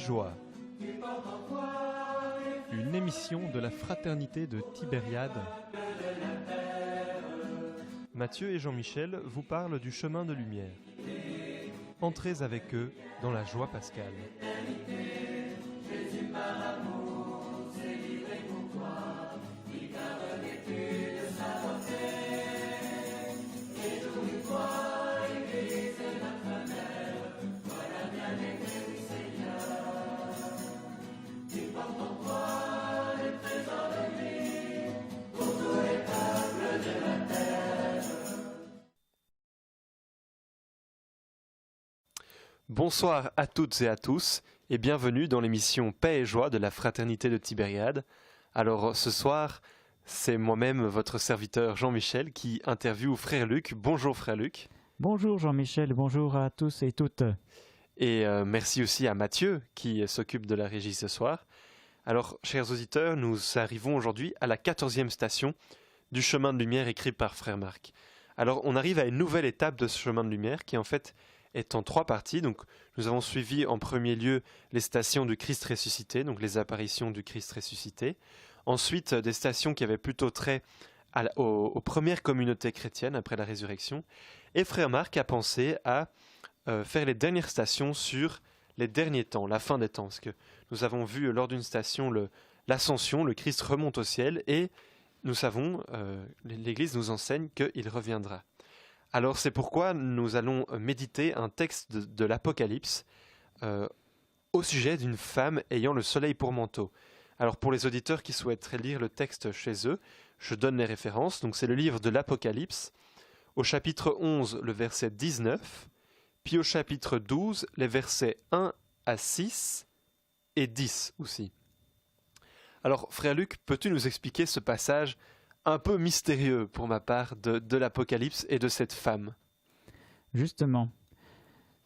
Joie, une émission de la Fraternité de Tibériade. Mathieu et Jean-Michel vous parlent du chemin de lumière. Entrez avec eux dans la joie pascale. Bonsoir à toutes et à tous et bienvenue dans l'émission Paix et Joie de la Fraternité de Tibériade. Alors ce soir, c'est moi-même, votre serviteur Jean-Michel, qui interviewe Frère Luc. Bonjour Frère Luc. Bonjour Jean-Michel, bonjour à tous et toutes. Et merci aussi à Mathieu qui s'occupe de la régie ce soir. Alors chers auditeurs, nous arrivons aujourd'hui à la 14e station du chemin de lumière écrit par Frère Marc. Alors on arrive à une nouvelle étape de ce chemin de lumière qui en fait est en 3 parties. Donc, nous avons suivi en premier lieu les stations du Christ ressuscité, donc les apparitions du Christ ressuscité. Ensuite, des stations qui avaient plutôt trait aux premières communautés chrétiennes après la résurrection. Et Frère Marc a pensé à faire les dernières stations sur les derniers temps, la fin des temps. Parce que nous avons vu lors d'une station l'ascension, le Christ remonte au ciel et nous savons, l'Église nous enseigne qu'il reviendra. Alors c'est pourquoi nous allons méditer un texte de l'Apocalypse au sujet d'une femme ayant le soleil pour manteau. Alors pour les auditeurs qui souhaiteraient lire le texte chez eux, je donne les références. Donc c'est le livre de l'Apocalypse, au chapitre 11, le verset 19, puis au chapitre 12, les versets 1 à 6 et 10 aussi. Alors Frère Luc, peux-tu nous expliquer ce passage un peu mystérieux pour ma part de l'Apocalypse et de cette femme? Justement,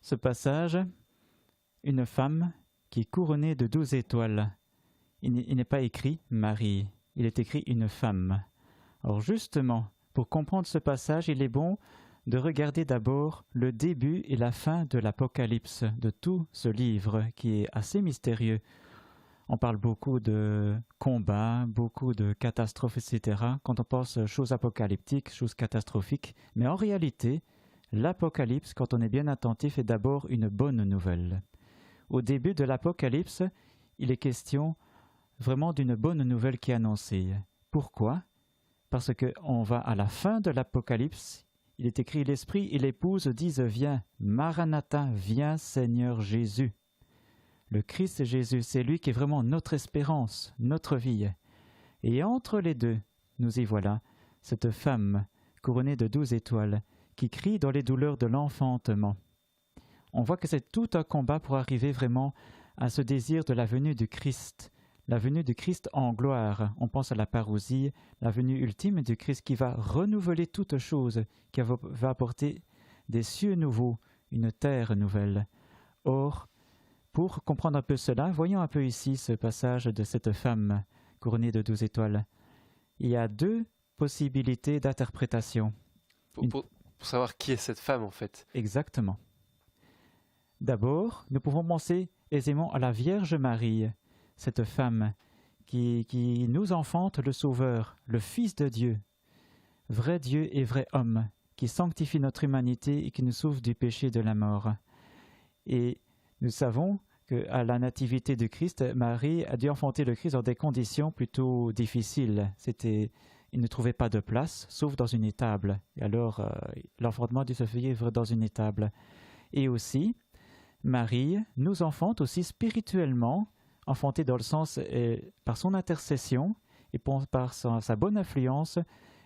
ce passage, une femme qui est couronnée de 12 étoiles. Il n'est pas écrit Marie, il est écrit une femme. Alors justement, pour comprendre ce passage, il est bon de regarder d'abord le début et la fin de l'Apocalypse, de tout ce livre qui est assez mystérieux. On parle beaucoup de combats, beaucoup de catastrophes, etc. Quand on pense choses apocalyptiques, choses catastrophiques. Mais en réalité, l'Apocalypse, quand on est bien attentif, est d'abord une bonne nouvelle. Au début de l'Apocalypse, il est question vraiment d'une bonne nouvelle qui est annoncée. Pourquoi? Parce qu'on va à la fin de l'Apocalypse, il est écrit « L'Esprit et l'Épouse disent « Viens, Maranatha, viens Seigneur Jésus ». Le Christ Jésus, c'est lui qui est vraiment notre espérance, notre vie. Et entre les deux, nous y voilà, cette femme couronnée de 12 étoiles, qui crie dans les douleurs de l'enfantement. On voit que c'est tout un combat pour arriver vraiment à ce désir de la venue du Christ en gloire. On pense à la parousie, la venue ultime du Christ qui va renouveler toutes choses, qui va apporter des cieux nouveaux, une terre nouvelle. Or, pour comprendre un peu cela, voyons un peu ici ce passage de cette femme couronnée de 12 étoiles. Il y a 2 possibilités d'interprétation. Pour savoir qui est cette femme en fait. Exactement. D'abord, nous pouvons penser aisément à la Vierge Marie, cette femme qui nous enfante le Sauveur, le Fils de Dieu, vrai Dieu et vrai homme, qui sanctifie notre humanité et qui nous sauve du péché et de la mort. Et nous savons qu'à la nativité de Christ, Marie a dû enfanter le Christ dans des conditions plutôt difficiles. Il ne trouvait pas de place, sauf dans une étable. Et alors, l'enfantement a dû se faire dans une étable. Et aussi, Marie nous enfante aussi spirituellement, enfantée dans le sens par son intercession et par sa bonne influence,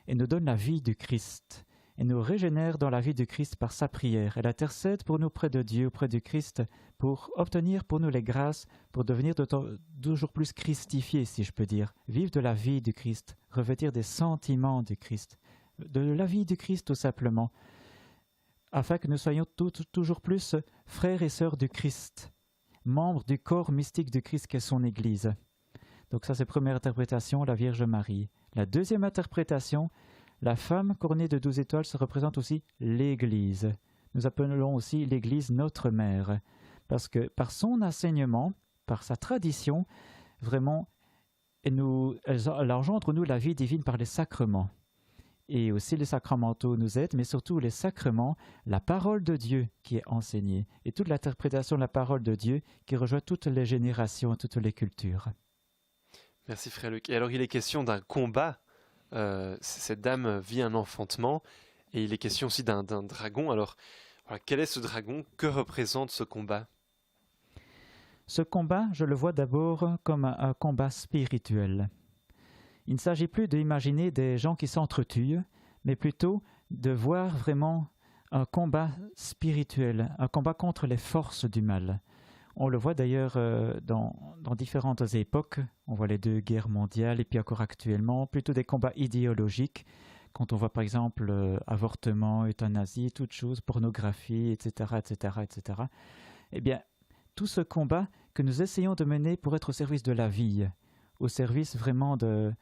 et nous donne la vie du Christ. Et nous régénère dans la vie du Christ par sa prière. Elle intercède pour nous près de Dieu, auprès du Christ, pour obtenir pour nous les grâces, pour devenir toujours plus christifiés, si je peux dire. Vivre de la vie du Christ, revêtir des sentiments du Christ, de la vie du Christ tout simplement, afin que nous soyons toujours plus frères et sœurs du Christ, membres du corps mystique du Christ qu'est son Église. Donc ça c'est la première interprétation, la Vierge Marie. La deuxième interprétation, la femme couronnée de 12 étoiles se représente aussi l'Église. Nous appelons aussi l'Église notre mère, parce que par son enseignement, par sa tradition, vraiment, elle engendre en nous la vie divine par les sacrements. Et aussi les sacramentaux nous aident, mais surtout les sacrements, la parole de Dieu qui est enseignée, et toute l'interprétation de la parole de Dieu qui rejoint toutes les générations, toutes les cultures. Merci frère Luc. Et alors il est question d'un combat. Cette dame vit un enfantement et il est question aussi d'un dragon. Alors voilà, quel est ce dragon? Que représente ce combat? Ce combat, je le vois d'abord comme un combat spirituel. Il ne s'agit plus d'imaginer des gens qui s'entretuent, mais plutôt de voir vraiment un combat spirituel, un combat contre les forces du mal. On le voit d'ailleurs dans différentes époques. On voit les 2 guerres mondiales et puis encore actuellement, plutôt des combats idéologiques. Quand on voit par exemple avortement, euthanasie, toutes choses, pornographie, etc., etc., etc. Eh bien, tout ce combat que nous essayons de mener pour être au service de la vie, au service vraiment de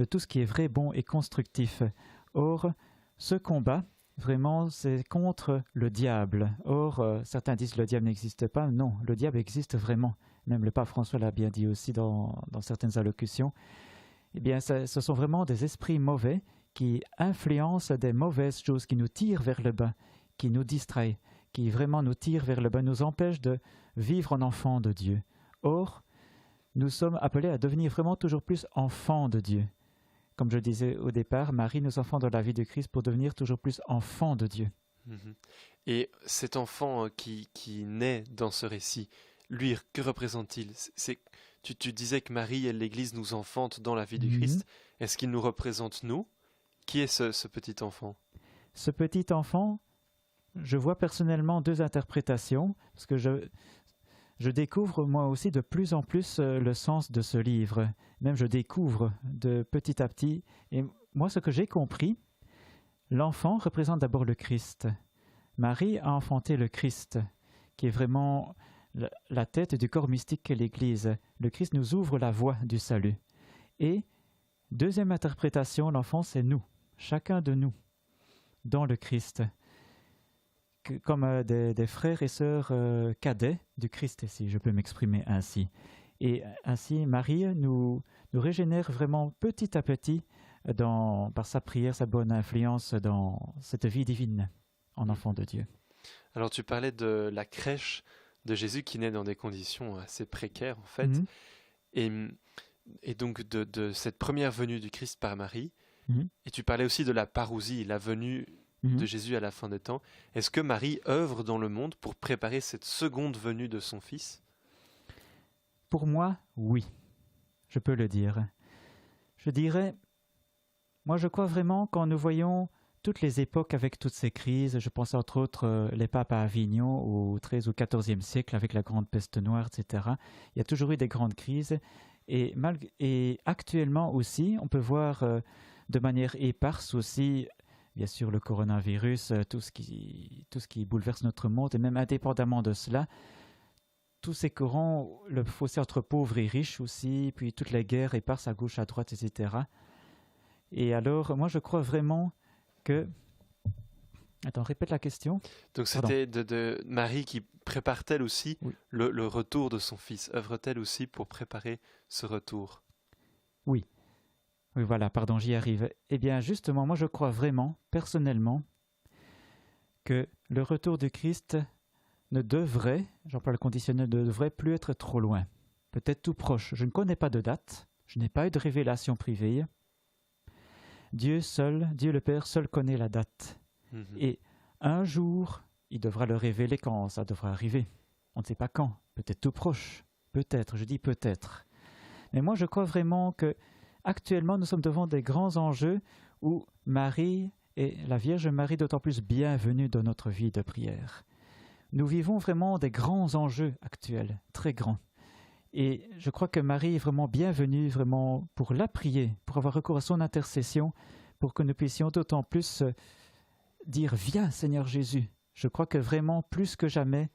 tout ce qui est vrai, bon et constructif. Or, ce combat, vraiment, c'est contre le diable. Or, certains disent que le diable n'existe pas. Non, le diable existe vraiment. Même le pape François l'a bien dit aussi dans certaines allocutions. Eh bien, ce sont vraiment des esprits mauvais qui influencent des mauvaises choses, qui nous tirent vers le bas, qui nous distraient, qui vraiment nous tirent vers le bas, nous empêchent de vivre en enfant de Dieu. Or, nous sommes appelés à devenir vraiment toujours plus enfants de Dieu. Comme je disais au départ, Marie nous enfants dans la vie de Christ pour devenir toujours plus enfants de Dieu. Et cet enfant qui naît dans ce récit, lui, que représente-t-il? Tu disais que Marie et l'Église nous enfantent dans la vie du Christ. Est-ce qu'il nous représente nous? Qui est ce petit enfant? Ce petit enfant, je vois personnellement 2 interprétations, parce que je découvre moi aussi de plus en plus le sens de ce livre. Même je découvre de petit à petit. Et moi, ce que j'ai compris, l'enfant représente d'abord le Christ. Marie a enfanté le Christ, qui est vraiment la tête du corps mystique qu'est l'Église. Le Christ nous ouvre la voie du salut. Et deuxième interprétation, l'enfant, c'est nous, chacun de nous, dans le Christ. Comme des frères et sœurs cadets du Christ, si je peux m'exprimer ainsi. Et ainsi, Marie nous régénère vraiment petit à petit par sa prière, sa bonne influence dans cette vie divine en enfant de Dieu. Alors tu parlais de la crèche de Jésus qui naît dans des conditions assez précaires en fait. Et donc de cette première venue du Christ par Marie. Et tu parlais aussi de la parousie, la venue de Jésus à la fin des temps. Est-ce que Marie œuvre dans le monde pour préparer cette seconde venue de son Fils? Pour moi, oui, je peux le dire. Je dirais, moi je crois vraiment quand nous voyons toutes les époques avec toutes ces crises, je pense entre autres les papes à Avignon au XIIIe ou XIVe siècle avec la grande peste noire, etc. Il y a toujours eu des grandes crises et actuellement aussi, on peut voir de manière éparse aussi, bien sûr le coronavirus, tout ce qui bouleverse notre monde et même indépendamment de cela, tous ces courants, le fossé entre pauvres et riches aussi, puis toutes les guerres éparses à gauche, à droite, etc. Et alors, moi je crois vraiment que... Attends, répète la question. Donc c'était de Marie qui prépare-t-elle aussi le retour de son Fils? Œuvre-t-elle aussi pour préparer ce retour? Oui, voilà, pardon, j'y arrive. Eh bien, justement, moi je crois vraiment, personnellement, que le retour du Christ ne devrait, j'emploie le conditionnel, ne devrait plus être trop loin. Peut-être tout proche. Je ne connais pas de date, je n'ai pas eu de révélation privée. Dieu le Père seul connaît la date. Et un jour, il devra le révéler quand ça devra arriver. On ne sait pas quand, peut-être tout proche, peut-être, je dis peut-être. Mais moi je crois vraiment que actuellement nous sommes devant des grands enjeux où Marie et la Vierge Marie d'autant plus bienvenue dans notre vie de prière. Nous vivons vraiment des grands enjeux actuels, très grands. Et je crois que Marie est vraiment bienvenue, vraiment pour la prier, pour avoir recours à son intercession, pour que nous puissions d'autant plus dire « Viens Seigneur Jésus ». Je crois que vraiment, plus que jamais,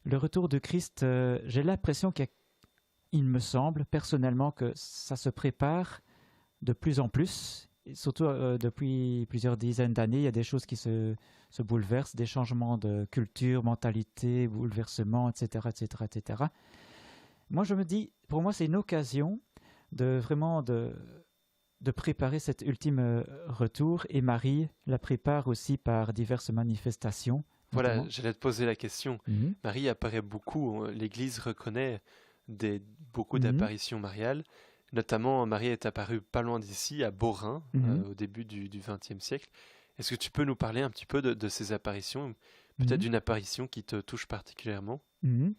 le retour de Christ, j'ai l'impression qu'il me semble personnellement que ça se prépare de plus en plus. Et surtout depuis plusieurs dizaines d'années, il y a des choses qui se bouleversent, des changements de culture, mentalité, bouleversements, etc., etc., etc. Moi, je me dis, pour moi, c'est une occasion de vraiment de préparer cet ultime retour. Et Marie la prépare aussi par diverses manifestations, Voilà, notamment. j'allais te poser la question. Mhm, Marie apparaît beaucoup, l'Église reconnaît beaucoup mhm, d'apparitions mariales. Notamment, Marie est apparue pas loin d'ici, à Beaurain, mhm, au début du XXe siècle. Est-ce que tu peux nous parler un petit peu de ces apparitions? Peut-être mhm, d'une apparition qui te touche particulièrement? mhm.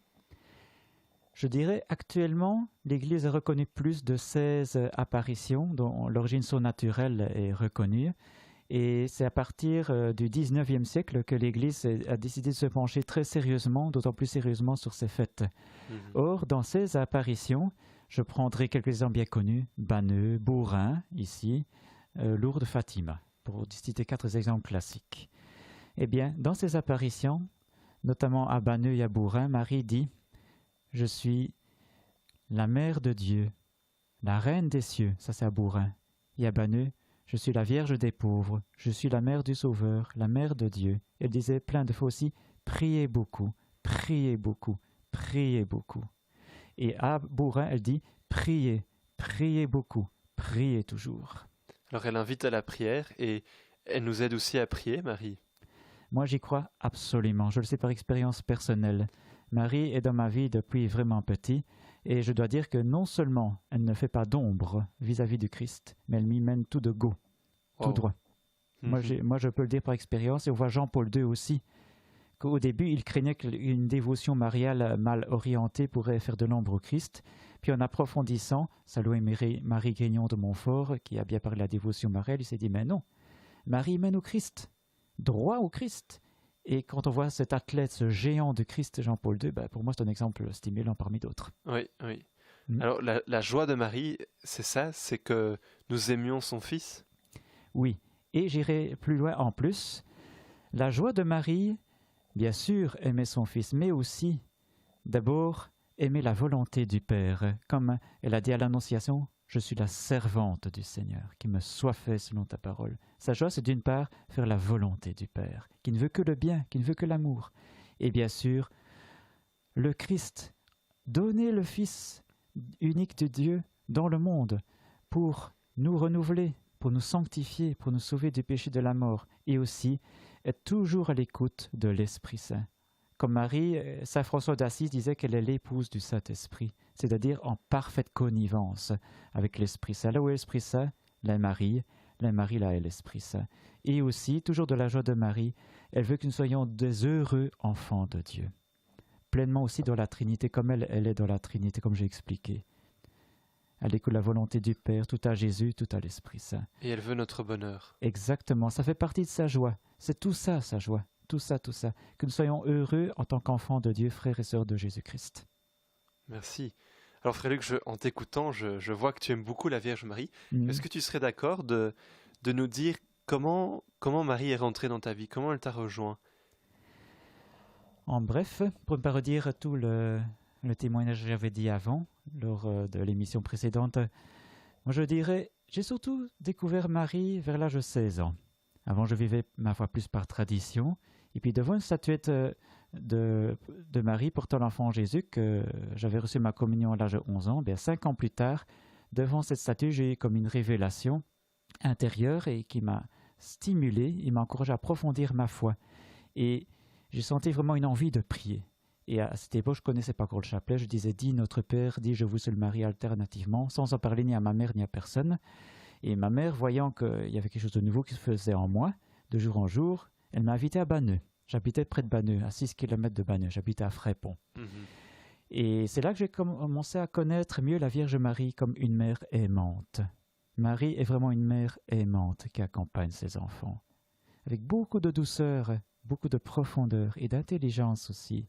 Je dirais actuellement, l'Église a reconnu plus de 16 apparitions dont l'origine surnaturelle est reconnue. Et c'est à partir du 19e siècle que l'Église a décidé de se pencher très sérieusement, d'autant plus sérieusement sur ces fêtes. Mhm. Or, dans ces apparitions, je prendrai quelques exemples bien connus, Banneux, Beaurain, ici, Lourdes, Fatima, pour citer 4 exemples classiques. Eh bien, dans ces apparitions, notamment à Banneux et à Beaurain, Marie dit « Je suis la mère de Dieu, la reine des cieux », ça c'est à Beaurain, et à Banneux, je suis la Vierge des pauvres, je suis la mère du Sauveur, la mère de Dieu. Elle disait plein de fois aussi, priez beaucoup, priez beaucoup, priez beaucoup. Et à Beaurain, elle dit, priez, priez beaucoup, priez toujours. Alors elle invite à la prière et elle nous aide aussi à prier, Marie. Moi, j'y crois absolument, je le sais par expérience personnelle. Marie est dans ma vie depuis vraiment petit, et je dois dire que non seulement elle ne fait pas d'ombre vis-à-vis du Christ, mais elle m'y mène tout de go, tout Wow. droit. Mhm. Moi, je peux le dire par expérience, et on voit Jean-Paul II aussi, qu'au début, il craignait qu'une dévotion mariale mal orientée pourrait faire de l'ombre au Christ. Puis en approfondissant, salué Marie Grignon de Montfort, qui a bien parlé de la dévotion mariale, il s'est dit, mais non, Marie mène au Christ, droit au Christ. Et quand on voit cet athlète, ce géant de Christ, Jean-Paul II, ben, pour moi, c'est un exemple stimulant parmi d'autres. Oui, oui. Mm. Alors la joie de Marie, c'est ça, c'est que nous aimions son Fils. Oui, et j'irai plus loin en plus. La joie de Marie, bien sûr, aimer son Fils, mais aussi, d'abord, aimer la volonté du Père. Comme elle a dit à l'Annonciation, je suis la servante du Seigneur, qui me soit fait selon ta parole. Sa joie, c'est d'une part faire la volonté du Père, qui ne veut que le bien, qui ne veut que l'amour. Et bien sûr, le Christ, donner le Fils unique de Dieu dans le monde pour nous renouveler, pour nous sanctifier, pour nous sauver du péché de la mort, et aussi être toujours à l'écoute de l'Esprit Saint. Comme Marie, saint François d'Assise disait qu'elle est l'épouse du Saint-Esprit, c'est-à-dire en parfaite connivence avec l'Esprit Saint. Là où est l'Esprit Saint, la Marie, là est l'Esprit Saint. Et aussi, toujours de la joie de Marie, elle veut que nous soyons des heureux enfants de Dieu. Pleinement aussi dans la Trinité, comme elle est dans la Trinité, comme j'ai expliqué. Elle écoute la volonté du Père, tout à Jésus, tout à l'Esprit Saint. Et elle veut notre bonheur. Exactement, ça fait partie de sa joie. C'est tout ça, sa joie. Tout ça. Que nous soyons heureux en tant qu'enfants de Dieu, frères et sœurs de Jésus-Christ. Merci. Alors Frédéric, en t'écoutant, je vois que tu aimes beaucoup la Vierge Marie. Est-ce que tu serais d'accord de nous dire comment Marie est rentrée dans ta vie? Comment elle t'a rejoint? En bref, pour ne pas redire tout le témoignage que j'avais dit avant, lors de l'émission précédente, moi je dirais, j'ai surtout découvert Marie vers l'âge de 16 ans. Avant, je vivais ma foi plus par tradition. Et puis devant une statuette de Marie portant l'enfant Jésus, que j'avais reçu ma communion à l'âge de 11 ans, bien 5 ans plus tard, devant cette statue, j'ai eu comme une révélation intérieure et qui m'a stimulé, il m'a encouragé à approfondir ma foi. Et j'ai senti vraiment une envie de prier. Et à cette époque, je ne connaissais pas encore le chapelet. Je disais, dis notre Père, dis je vous seul Marie alternativement, sans en parler ni à ma mère ni à personne. Et ma mère, voyant qu'il y avait quelque chose de nouveau qui se faisait en moi, de jour en jour, elle m'a invité à Banneux. J'habitais près de Banneux, à 6 km de Banneux. J'habitais à Frépont. Mhm. Et c'est là que j'ai commencé à connaître mieux la Vierge Marie comme une mère aimante. Marie est vraiment une mère aimante qui accompagne ses enfants. Avec beaucoup de douceur, beaucoup de profondeur et d'intelligence aussi.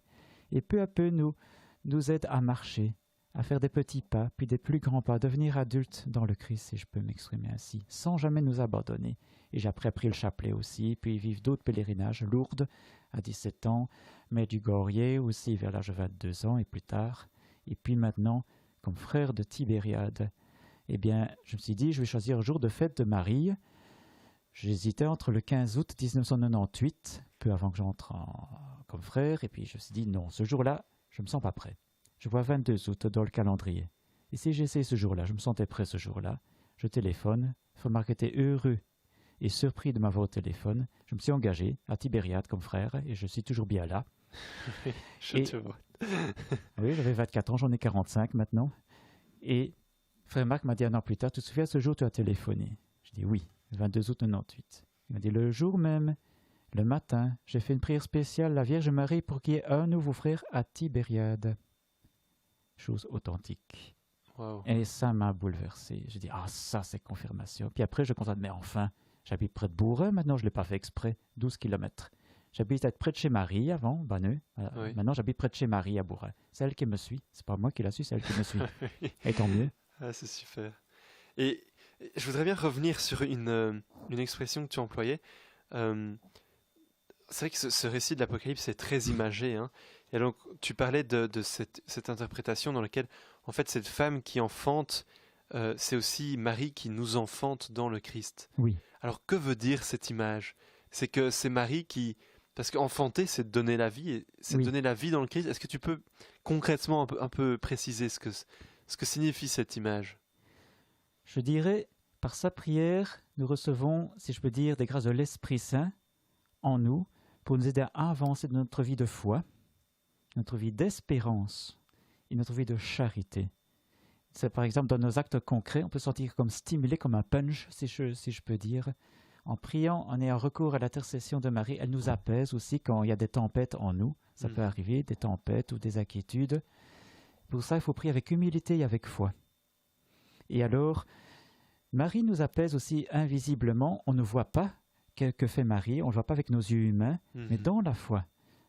Et peu à peu nous aide à marcher, à faire des petits pas, puis des plus grands pas, devenir adulte dans le Christ, si je peux m'exprimer ainsi, sans jamais nous abandonner. Et j'ai après pris le chapelet aussi, puis vivre d'autres pèlerinages, Lourdes à 17 ans, Medjugorje aussi vers l'âge de 22 ans et plus tard. Et puis maintenant, comme frère de Tibériade, eh bien, je me suis dit, je vais choisir le jour de fête de Marie. J'hésitais entre le 15 août 1998, peu avant que j'entre comme frère, et puis je me suis dit, non, ce jour-là, je ne me sens pas prêt. Je vois 22 août dans le calendrier. Et si j'ai essayé ce jour-là, je me sentais prêt ce jour-là, je téléphone, Frère Marc était heureux et surpris de m'avoir au téléphone. Je me suis engagé à Tibériade comme frère et je suis toujours bien là. Je te vois. Oui, j'avais 24 ans, j'en ai 45 maintenant. Et Frère Marc m'a dit un an plus tard, tu te souviens, ce jour tu as téléphoné? Je dis oui, 22 août 98. Il m'a dit le jour même, le matin, j'ai fait une prière spéciale, la Vierge Marie, pour qu'il y ait un nouveau frère à Tibériade. Chose authentique. Wow. Et ça m'a bouleversé. J'ai dit, ah ça c'est confirmation. Puis après je constate, mais enfin, j'habite près de Bourret, maintenant je ne l'ai pas fait exprès, 12 kilomètres. J'habite près de chez Marie avant, Banneux. Oui. Maintenant j'habite près de chez Marie à Bourret. C'est elle qui me suit. C'est pas moi qui la suis, c'est elle qui me suit. Et tant mieux. Ah, c'est super. Et je voudrais bien revenir sur une expression que tu employais. Euh, c'est vrai que ce récit de l'Apocalypse est très imagé, hein. Et donc, tu parlais de cette interprétation dans laquelle, en fait, cette femme qui enfante, c'est aussi Marie qui nous enfante dans le Christ. Oui. Alors, que veut dire cette image? C'est que c'est Marie qui... Parce qu'enfanter, c'est donner la vie, et c'est Oui. donner la vie dans le Christ. Est-ce que tu peux concrètement un peu préciser ce que signifie cette image? Je dirais, par sa prière, nous recevons, si je peux dire, des grâces de l'Esprit Saint en nous pour nous aider à avancer dans notre vie de foi, notre vie d'espérance et notre vie de charité. C'est par exemple dans nos actes concrets, on peut se sentir comme stimulé, comme un punch, si je peux dire. En priant, en ayant recours à l'intercession de Marie, elle nous apaise aussi quand il y a des tempêtes en nous. Ça peut arriver, des tempêtes ou des inquiétudes. Pour ça, il faut prier avec humilité et avec foi. Et alors, Marie nous apaise aussi invisiblement. On ne voit pas que fait Marie, on ne le voit pas avec nos yeux humains, mais dans la foi.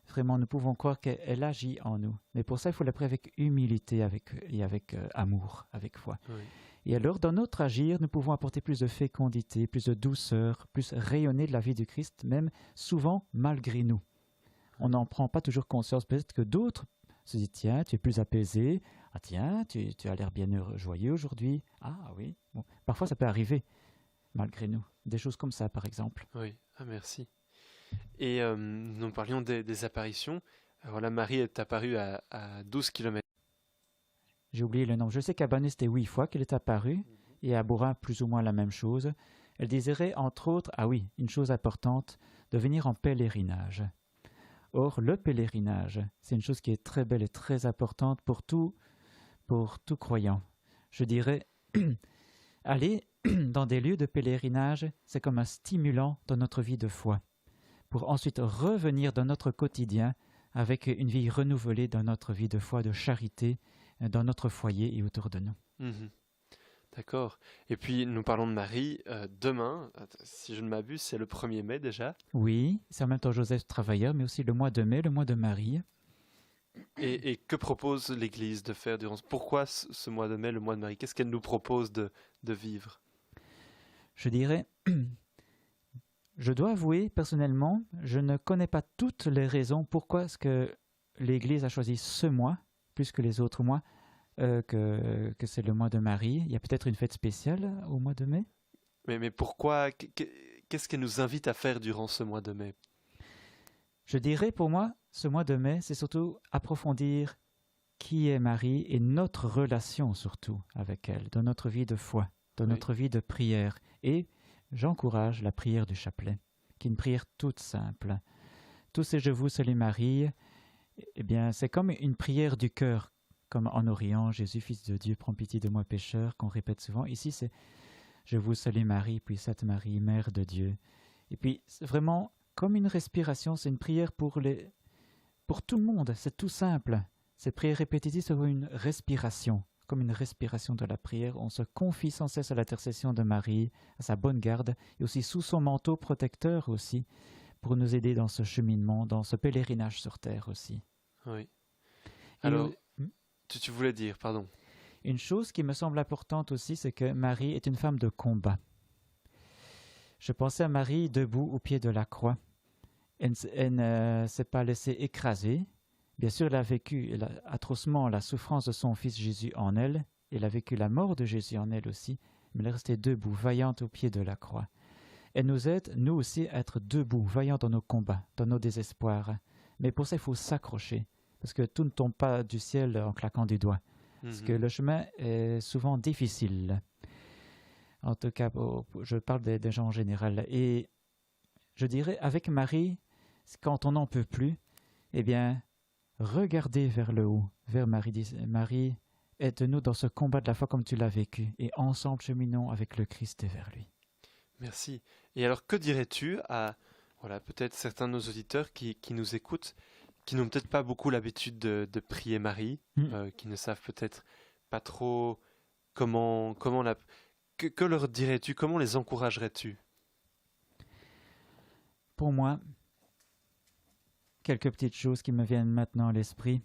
Vraiment, nous pouvons croire qu'elle agit en nous. Mais pour ça, il faut la prier avec humilité et avec amour, avec foi. Oui. Et alors, dans notre agir, nous pouvons apporter plus de fécondité, plus de douceur, plus rayonner de la vie du Christ, même souvent malgré nous. On n'en prend pas toujours conscience. Peut-être que d'autres se disent, tiens, tu es plus apaisé. Ah tiens, tu as l'air bien heureux, joyeux aujourd'hui. Ah oui. Bon. Parfois, ça peut arriver, malgré nous. Des choses comme ça, par exemple. Oui, ah merci. Et nous parlions des apparitions. Alors là, Marie est apparue à 12 kilomètres. J'ai oublié le nom. Je sais qu'à Banneux, c'était 8 fois qu'elle est apparue, et à Bourrin, plus ou moins la même chose. Elle désirait, entre autres, ah oui, une chose importante, de venir en pèlerinage. Or, le pèlerinage, c'est une chose qui est très belle et très importante pour tout croyant. Je dirais, aller dans des lieux de pèlerinage, c'est comme un stimulant dans notre vie de foi, pour ensuite revenir dans notre quotidien avec une vie renouvelée dans notre vie de foi, de charité, dans notre foyer et autour de nous. D'accord. Et puis, nous parlons de Marie. Demain, si je ne m'abuse, c'est le 1er mai déjà. Oui, c'est en même temps Joseph Travailleur, mais aussi le mois de mai, le mois de Marie. Et que propose l'Église de faire durant... Pourquoi ce mois de mai, le mois de Marie? Qu'est-ce qu'elle nous propose de vivre? Je dirais, je dois avouer personnellement, je ne connais pas toutes les raisons pourquoi est-ce que l'Église a choisi ce mois, plus que les autres mois, que c'est le mois de Marie. Il y a peut-être une fête spéciale au mois de mai? Mais pourquoi? Qu'est-ce qu'elle nous invite à faire durant ce mois de mai? Je dirais pour moi, ce mois de mai, c'est surtout approfondir qui est Marie et notre relation surtout avec elle, dans notre vie de foi, dans notre vie de prière. Et j'encourage la prière du chapelet, qui est une prière toute simple. Tous ces Je vous salue Marie, eh bien, c'est comme une prière du cœur, comme en Orient, Jésus, Fils de Dieu, prends pitié de moi pécheur, qu'on répète souvent. Ici, c'est Je vous salue Marie, puis Sainte Marie, Mère de Dieu. Et puis, c'est vraiment comme une respiration, c'est une prière pour tout le monde, c'est tout simple. Ces prières répétitives sont une respiration, comme une respiration de la prière. On se confie sans cesse à l'intercession de Marie, à sa bonne garde, et aussi sous son manteau protecteur aussi, pour nous aider dans ce cheminement, dans ce pèlerinage sur terre aussi. Oui. Alors, tu voulais dire, pardon. Une chose qui me semble importante aussi, c'est que Marie est une femme de combat. Je pensais à Marie debout au pied de la croix. Elle ne s'est pas laissée écraser. Bien sûr, elle a vécu atrocement la souffrance de son fils Jésus en elle. Elle a vécu la mort de Jésus en elle aussi. Mais elle est restée debout, vaillante au pied de la croix. Elle nous aide, nous aussi, à être debout, vaillants dans nos combats, dans nos désespoirs. Mais pour ça, il faut s'accrocher. parce que tout ne tombe pas du ciel en claquant des doigts. Parce que le chemin est souvent difficile. En tout cas, je parle des gens en général. Et je dirais, avec Marie, quand on n'en peut plus, eh bien, regardez vers le haut, vers Marie. Marie, aide-nous dans ce combat de la foi comme tu l'as vécu. Et ensemble, cheminons avec le Christ et vers lui. Merci. Et alors, que dirais-tu à peut-être certains de nos auditeurs qui nous écoutent, qui n'ont peut-être pas beaucoup l'habitude de prier Marie, qui ne savent peut-être pas trop comment que leur dirais-tu, comment les encouragerais-tu? Pour moi, quelques petites choses qui me viennent maintenant à l'esprit.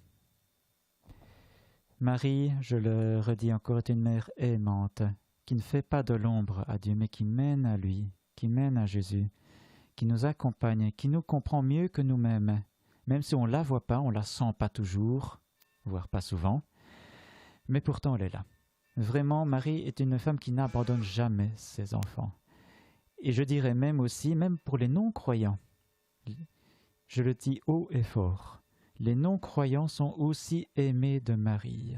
Marie, je le redis encore, est une mère aimante, qui ne fait pas de l'ombre à Dieu, mais qui mène à lui, qui mène à Jésus, qui nous accompagne, qui nous comprend mieux que nous-mêmes. Même si on ne la voit pas, on ne la sent pas toujours, voire pas souvent, mais pourtant elle est là. Vraiment, Marie est une femme qui n'abandonne jamais ses enfants. Et je dirais même aussi, même pour les non-croyants, je le dis haut et fort, les non-croyants sont aussi aimés de Marie.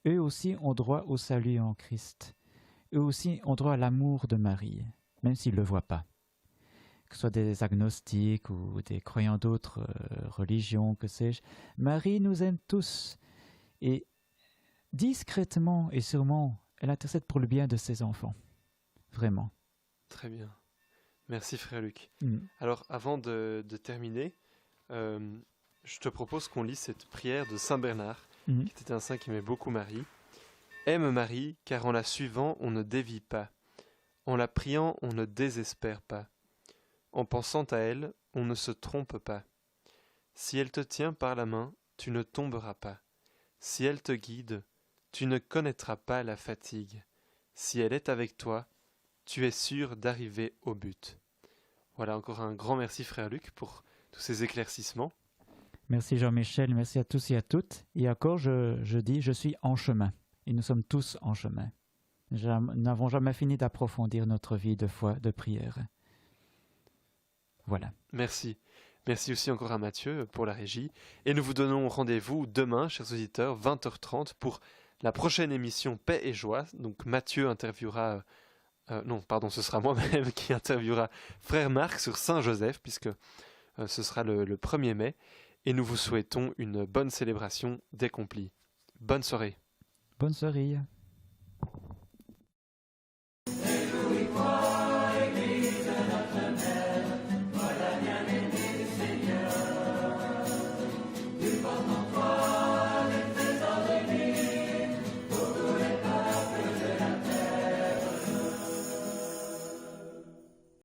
Eux aussi ont droit au salut en Christ. Eux aussi ont droit à l'amour de Marie, même s'ils ne le voient pas. Que ce soit des agnostiques ou des croyants d'autres religions, que sais-je, Marie nous aime tous. Et discrètement et sûrement, elle intercède pour le bien de ses enfants. Vraiment. Très bien. Merci frère Luc. Alors avant de terminer, je te propose qu'on lise cette prière de Saint Bernard, qui était un saint qui aimait beaucoup Marie. Aime Marie, car en la suivant, on ne dévie pas. En la priant, on ne désespère pas. En pensant à elle, on ne se trompe pas. Si elle te tient par la main, tu ne tomberas pas. Si elle te guide, tu ne connaîtras pas la fatigue. Si elle est avec toi, tu es sûr d'arriver au but. Voilà, encore un grand merci frère Luc pour tous ces éclaircissements. Merci Jean-Michel, merci à tous et à toutes. Et encore, je dis, je suis en chemin. Et nous sommes tous en chemin. Nous n'avons jamais fini d'approfondir notre vie de foi, de prière. Voilà. Merci. Merci aussi encore à Mathieu pour la régie. Et nous vous donnons rendez-vous demain, chers auditeurs, 20h30, pour la prochaine émission Paix et Joie. Donc Mathieu interviewera... ce sera moi-même qui interviewera Frère Marc sur Saint-Joseph, puisque ce sera le 1er mai. Et nous vous souhaitons une bonne célébration d'accompli. Bonne soirée. Bonne soirée.